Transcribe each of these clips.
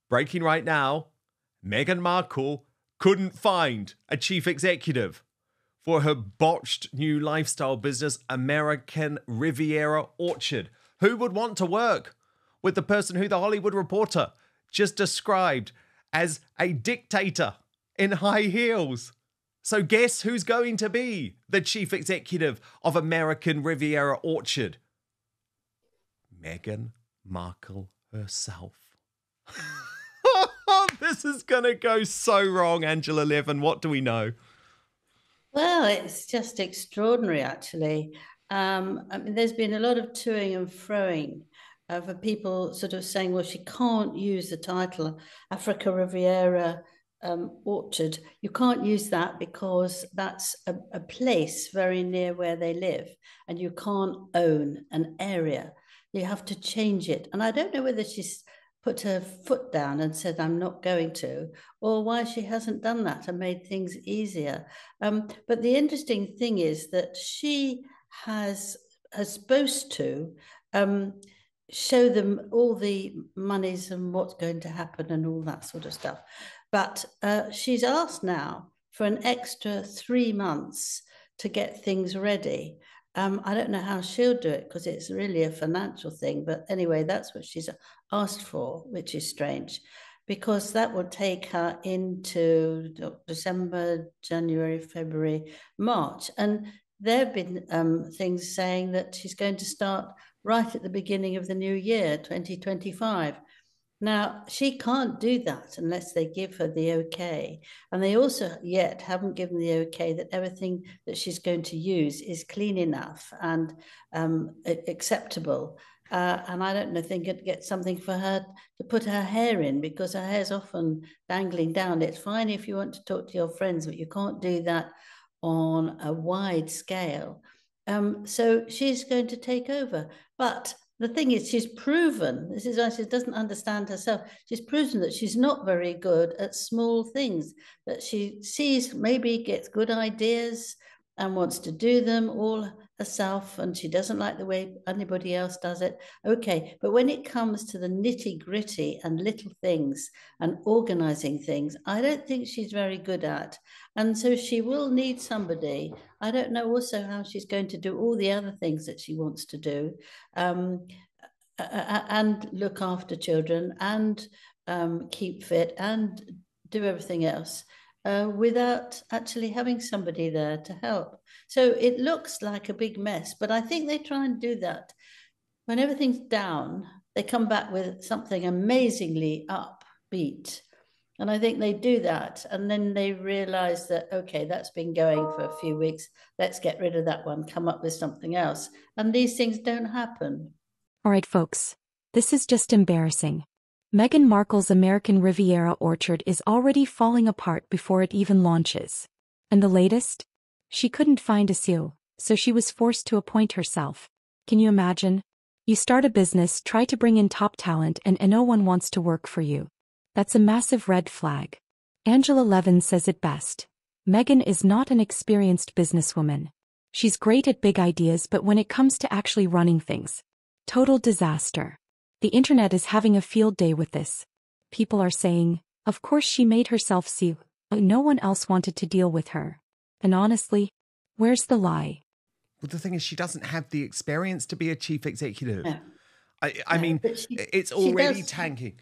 Breaking right now, Meghan Markle couldn't find a chief executive for her botched new lifestyle business, American Riviera Orchard. Who would want to work with the person who the Hollywood Reporter just described as a dictator in high heels? So guess who's going to be the chief executive of American Riviera Orchard? Meghan Markle herself. This is going to go so wrong, Angela Levin. What do we know? Well, it's just extraordinary, actually. I mean, there's been a lot of toing and froing for people sort of saying, well, she can't use the title Africa Riviera Orchard. You can't use that because that's a place very near where they live, and you can't own an area. You have to change it. And I don't know whether she's put her foot down and said, I'm not going to, or why she hasn't done that and made things easier. But the interesting thing is that she has supposed to show them all the monies and what's going to happen and all that sort of stuff. But she's asked now for an extra 3 months to get things ready. I don't know how she'll do it because it's really a financial thing. But anyway, that's what she's asked for, which is strange, because that would take her into December, January, February, March. And there have been things saying that she's going to start right at the beginning of the new year, 2025. Now, she can't do that unless they give her the okay. And they also yet haven't given the okay that everything that she's going to use is clean enough and acceptable. And I don't know, think it'd get something for her to put her hair in because her hair's often dangling down. It's fine if you want to talk to your friends, but you can't do that on a wide scale. So she's going to take over. But the thing is, she's proven, this is why she doesn't understand herself, she's proven that she's not very good at small things, that she sees, maybe gets good ideas and wants to do them all herself, and she doesn't like the way anybody else does it. Okay, but when it comes to the nitty gritty and little things and organizing things, I don't think she's very good at. And so she will need somebody. I don't know also how she's going to do all the other things that she wants to do, and look after children and keep fit and do everything else without actually having somebody there to help. So it looks like a big mess, but I think they try and do that. When everything's down, they come back with something amazingly upbeat. And I think they do that. And then they realize that, okay, that's been going for a few weeks. Let's get rid of that one, come up with something else. And these things don't happen. All right, folks. This is just embarrassing. Meghan Markle's American Riviera Orchard is already falling apart before it even launches. And the latest? She couldn't find a CEO, so she was forced to appoint herself. Can you imagine? You start a business, try to bring in top talent, and no one wants to work for you. That's a massive red flag. Angela Levin says it best. Meghan is not an experienced businesswoman. She's great at big ideas, but when it comes to actually running things, total disaster. The internet is having a field day with this. People are saying, of course she made herself CEO. No one else wanted to deal with her. And honestly, where's the lie? Well, the thing is, she doesn't have the experience to be a chief executive. No. I mean, it's already tanking.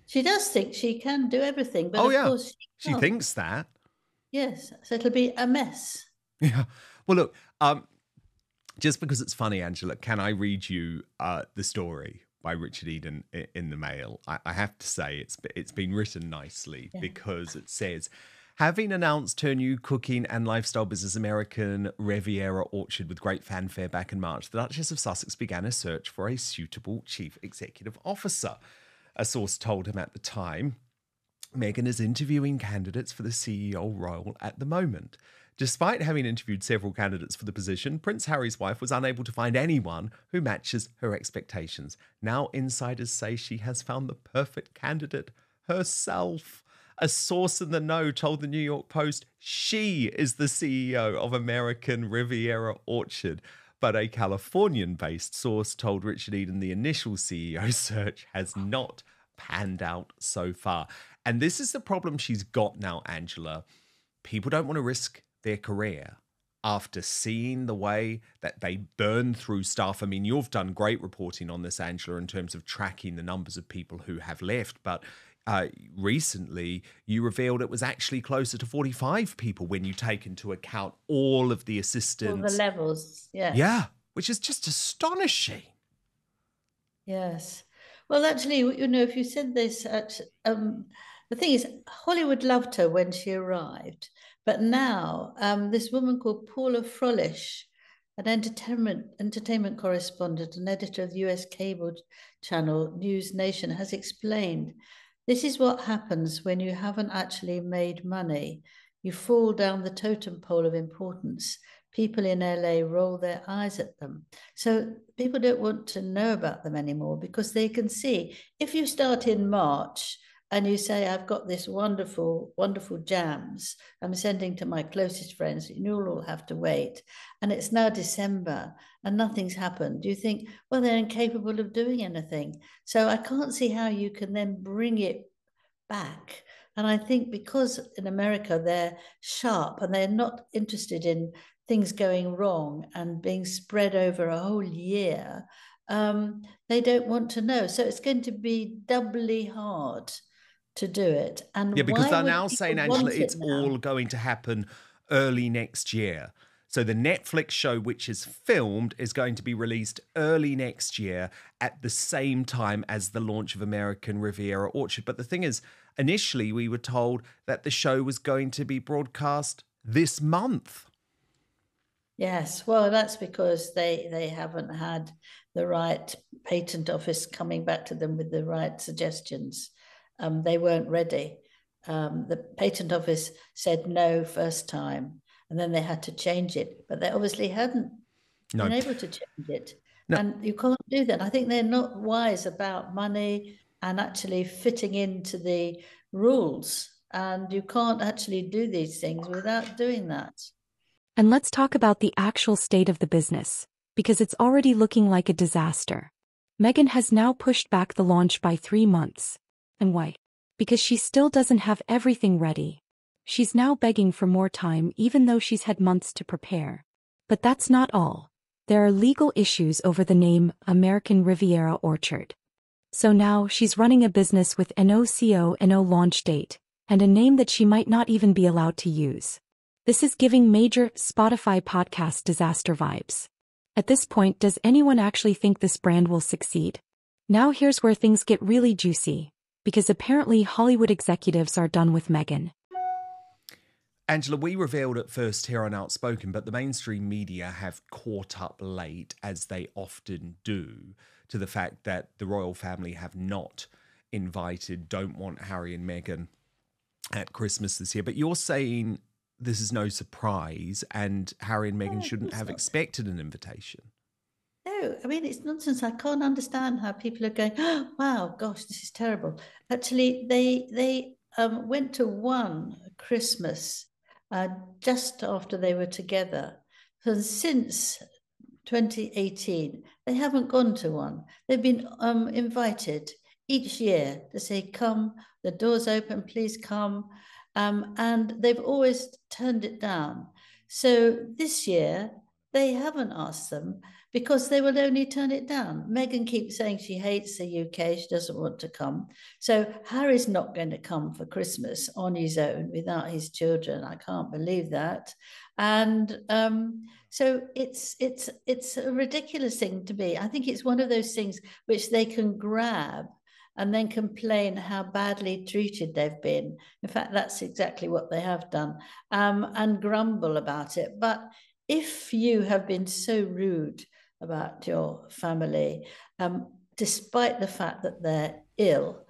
She does think she can do everything, but of course she thinks that. Yes, so it'll be a mess. Yeah. Well, look, just because it's funny, Angela, can I read you the story by Richard Eden in the Mail? I have to say it's been written nicely because it says, having announced her new cooking and lifestyle business, American Riviera Orchard, with great fanfare back in March, the Duchess of Sussex began a search for a suitable chief executive officer. A source told him at the time, Meghan is interviewing candidates for the CEO role at the moment. Despite having interviewed several candidates for the position, Prince Harry's wife was unable to find anyone who matches her expectations. Now insiders say she has found the perfect candidate herself. A source in the know told the New York Post she is the CEO of American Riviera Orchard. But a Californian-based source told Richard Eden the initial CEO search has not panned out so far. And this is the problem she's got now, Angela. People don't want to risk their career after seeing the way that they burn through stuff. I mean, you've done great reporting on this, Angela, in terms of tracking the numbers of people who have left. But recently, you revealed it was actually closer to 45 people when you take into account all of the assistants. All the levels, yes. Yeah, which is just astonishing. Yes. Well, actually, if you said this, the thing is, Hollywood loved her when she arrived. But now, this woman called Paula Frolish, an entertainment correspondent and editor of the US cable channel News Nation, has explained this is what happens when you haven't actually made money. You fall down the totem pole of importance. People in LA roll their eyes at them. So people don't want to know about them anymore because they can see if you start in March and you say, I've got this wonderful, wonderful jams I'm sending to my closest friends, you'll all have to wait. And it's now December and nothing's happened. You think, well, they're incapable of doing anything. So I can't see how you can then bring it back. And I think because in America, they're sharp and they're not interested in things going wrong and being spread over a whole year, they don't want to know. So it's going to be doubly hard to do it. And yeah, because they're now saying, Angela, it's all going to happen early next year. So the Netflix show, which is filmed, is going to be released early next year at the same time as the launch of American Riviera Orchard. But the thing is, initially we were told that the show was going to be broadcast this month. Yes, well, that's because they haven't had the right patent office coming back to them with the right suggestions. They weren't ready. The patent office said no first time, and then they had to change it. But they obviously hadn't been able to change it. No. And you can't do that. I think they're not wise about money and actually fitting into the rules. And you can't actually do these things without doing that. And let's talk about the actual state of the business, because it's already looking like a disaster. Meghan has now pushed back the launch by 3 months. And why? Because she still doesn't have everything ready. She's now begging for more time even though she's had months to prepare. But that's not all. There are legal issues over the name American Riviera Orchard. So now she's running a business with no CO and no launch date, and a name that she might not even be allowed to use. This is giving major Spotify podcast disaster vibes. At this point, does anyone actually think this brand will succeed? Now here's where things get really juicy, because apparently Hollywood executives are done with Meghan. Angela, we revealed at first here on Outspoken, but the mainstream media have caught up late, as they often do, to the fact that the royal family have not don't want Harry and Meghan at Christmas this year. But you're saying this is no surprise and Harry and Meghan shouldn't have expected an invitation. No, I mean, it's nonsense. I can't understand how people are going, oh, wow, gosh, this is terrible. Actually, they went to one Christmas just after they were together. So since 2018, they haven't gone to one. They've been invited each year to say, come, the door's open, please come. And they've always turned it down. So this year, they haven't asked them because they will only turn it down. Meghan keeps saying she hates the UK, she doesn't want to come. So Harry's not going to come for Christmas on his own without his children. I can't believe that. And so it's a ridiculous thing to be. I think it's one of those things which they can grab and then complain how badly treated they've been. In fact, that's exactly what they have done, and grumble about it. But if you have been so rude about your family, despite the fact that they're ill,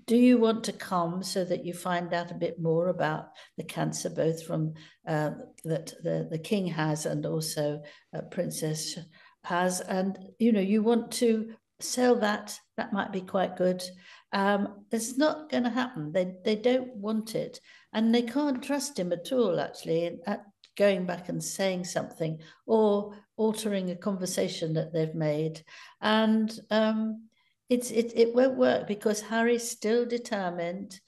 do you want to come so that you find out a bit more about the cancer, both from that the king has and also Princess has, and you want to sell that might be quite good. It's not going to happen. They don't want it, and they can't trust him at all, actually, at going back and saying something or altering a conversation that they've made. And it won't work because Harry's still determined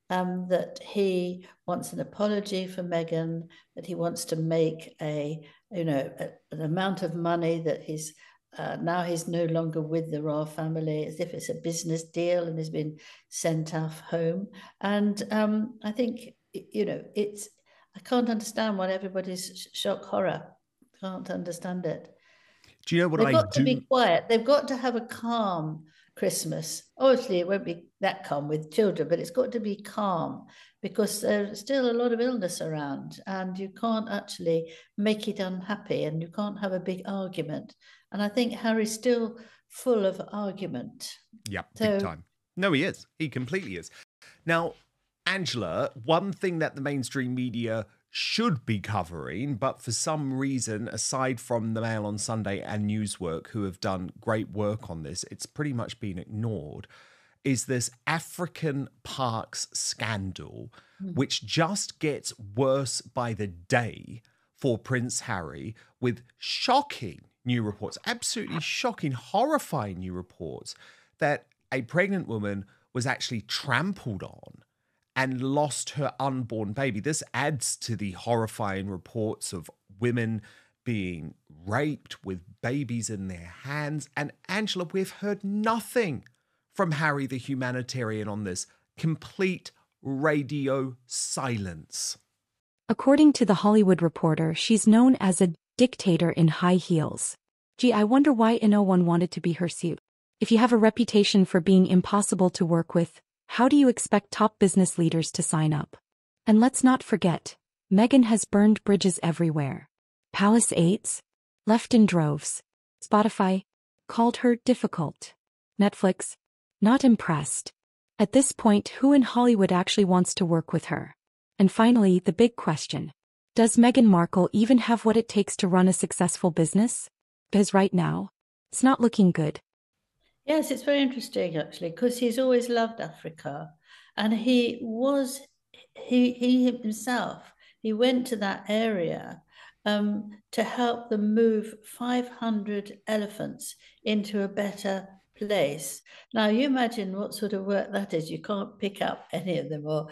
that he wants an apology for Meghan, that he wants to make an amount of money that he's now he's no longer with the royal family, as if it's a business deal and has been sent off home. And I think, I can't understand what everybody's shock horror. Can't understand it. Do you know what They've I got do? to be quiet. They've got to have a calm Christmas. Obviously, it won't be that calm with children, but it's got to be calm because there's still a lot of illness around and you can't actually make it unhappy and you can't have a big argument. And I think Harry's still full of argument. Yeah, big time. No, he is. He completely is. Now, Angela, one thing that the mainstream media should be covering, but for some reason, aside from the Mail on Sunday and Newswork, who have done great work on this, it's pretty much been ignored, is this African Parks scandal, which just gets worse by the day for Prince Harry, with shocking new reports, absolutely shocking, horrifying new reports that a pregnant woman was actually trampled on and lost her unborn baby. This adds to the horrifying reports of women being raped with babies in their hands. And Angela, we've heard nothing from Harry the humanitarian on this. Complete radio silence. According to The Hollywood Reporter, she's known as a dictator in high heels. Gee, I wonder why no one wanted to be her suit. If you have a reputation for being impossible to work with, how do you expect top business leaders to sign up? And let's not forget, Meghan has burned bridges everywhere. Palace aides left in droves. Spotify called her difficult. Netflix not impressed. At this point, who in Hollywood actually wants to work with her? And finally, the big question. Does Meghan Markle even have what it takes to run a successful business? Because right now, it's not looking good. Yes, it's very interesting actually, because he's always loved Africa, and he himself, he went to that area to help them move 500 elephants into a better place. Now, you imagine what sort of work that is. You can't pick up any of them, or,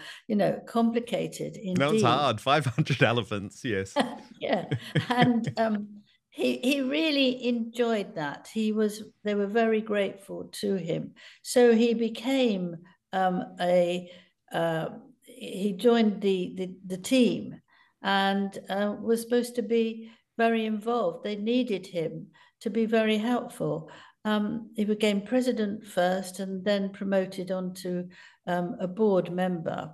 complicated indeed. No, it's hard. 500 elephants, yes. Yeah, and he really enjoyed that. They were very grateful to him. So he became he joined the team and was supposed to be very involved. They needed him to be very helpful. He became president first and then promoted onto a board member.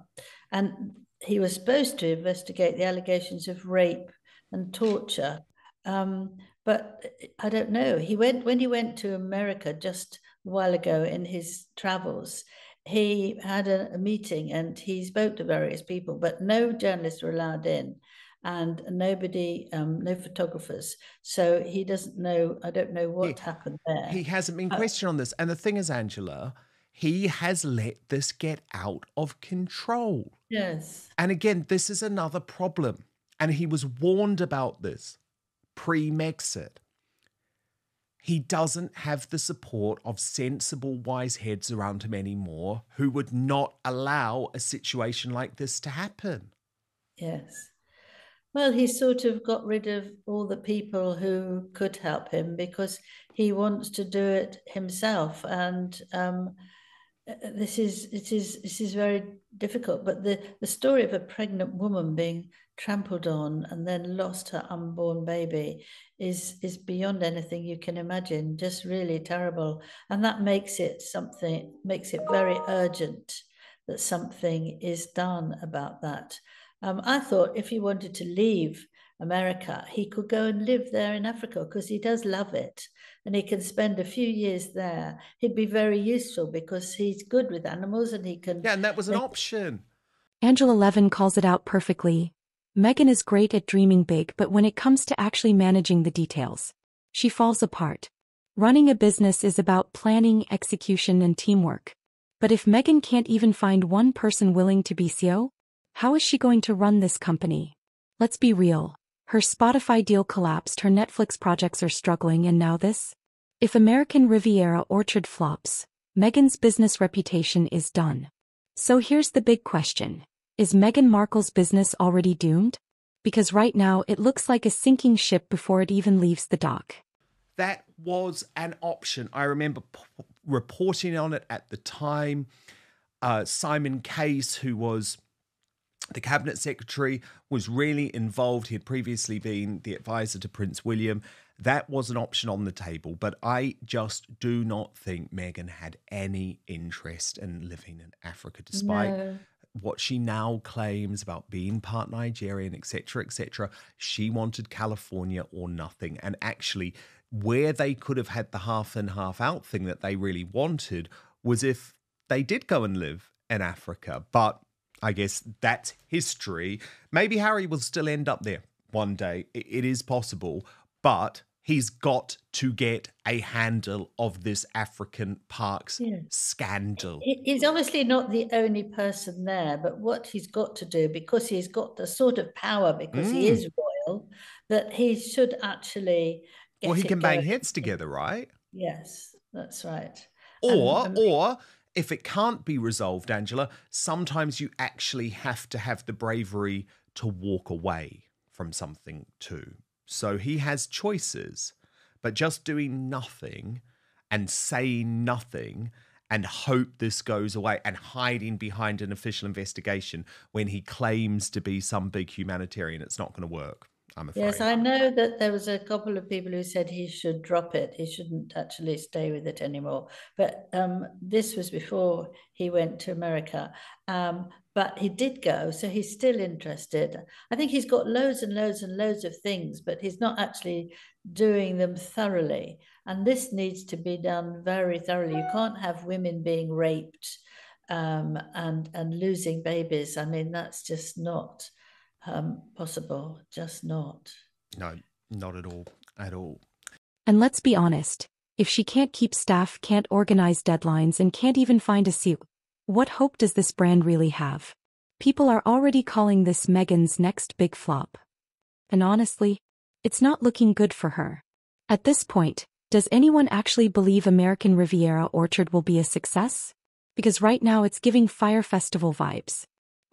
And he was supposed to investigate the allegations of rape and torture. But I don't know. When he went to America just a while ago in his travels, he had a meeting and he spoke to various people, but no journalists were allowed in, and nobody, no photographers. So he doesn't know. I don't know what happened there. He hasn't been questioned on this. And the thing is, Angela, he has let this get out of control. Yes. And again, this is another problem. And he was warned about this pre-Megxit. He doesn't have the support of sensible, wise heads around him anymore who would not allow a situation like this to happen. Yes. Well, he sort of got rid of all the people who could help him because he wants to do it himself. And this is very difficult. But the story of a pregnant woman being trampled on and then lost her unborn baby is beyond anything you can imagine. Just really terrible, and that makes it very urgent that something is done about that. I thought if he wanted to leave America, he could go and live there in Africa because he does love it. And he can spend a few years there. He'd be very useful because he's good with animals and he can... Yeah, and that was an option. Angela Levin calls it out perfectly. Meghan is great at dreaming big, but when it comes to actually managing the details, she falls apart. Running a business is about planning, execution, and teamwork. But if Meghan can't even find one person willing to be CEO, how is she going to run this company? Let's be real. Her Spotify deal collapsed, her Netflix projects are struggling, and now this? If American Riviera Orchard flops, Meghan's business reputation is done. So here's the big question. Is Meghan Markle's business already doomed? Because right now it looks like a sinking ship before it even leaves the dock. That was an option. I remember reporting on it at the time. Simon Case, who was the cabinet secretary, was really involved. He had previously been the advisor to Prince William. That was an option on the table, but I just do not think Meghan had any interest in living in Africa, despite what she now claims about being part Nigerian, etc., etc. She wanted California or nothing. And actually, where they could have had the half in, half out thing that they really wanted was if they did go and live in Africa. But I guess that's history. Maybe Harry will still end up there one day. It is possible, but he's got to get a handle of this African parks scandal. He's obviously not the only person there, but what he's got to do, because he's got the sort of power, because he is royal, that he should actually get he can going. bang heads together, right? Yes, that's right. Or if it can't be resolved, Angela, sometimes you actually have to have the bravery to walk away from something too. So he has choices, but just doing nothing and saying nothing and hope this goes away and hiding behind an official investigation when he claims to be some big humanitarian, it's not going to work, I'm afraid. Yes, I know that there was a couple of people who said he should drop it. He shouldn't actually stay with it anymore. But this was before he went to America. But he did go, so he's still interested. I think he's got loads and loads and loads of things, but he's not actually doing them thoroughly. And this needs to be done very thoroughly. You can't have women being raped and losing babies. I mean, that's just not possible. Just not. No, not at all. At all. And let's be honest, if she can't keep staff, can't organize deadlines, and can't even find a seat, what hope does this brand really have? People are already calling this Meghan's next big flop. And honestly, it's not looking good for her. At this point, does anyone actually believe American Riviera Orchard will be a success? Because right now it's giving Fyre Festival vibes.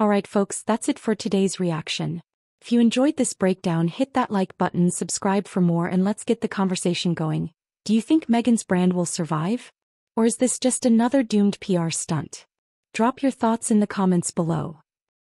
Alright folks, that's it for today's reaction. If you enjoyed this breakdown, hit that like button, subscribe for more, and let's get the conversation going. Do you think Meghan's brand will survive? Or is this just another doomed PR stunt? Drop your thoughts in the comments below.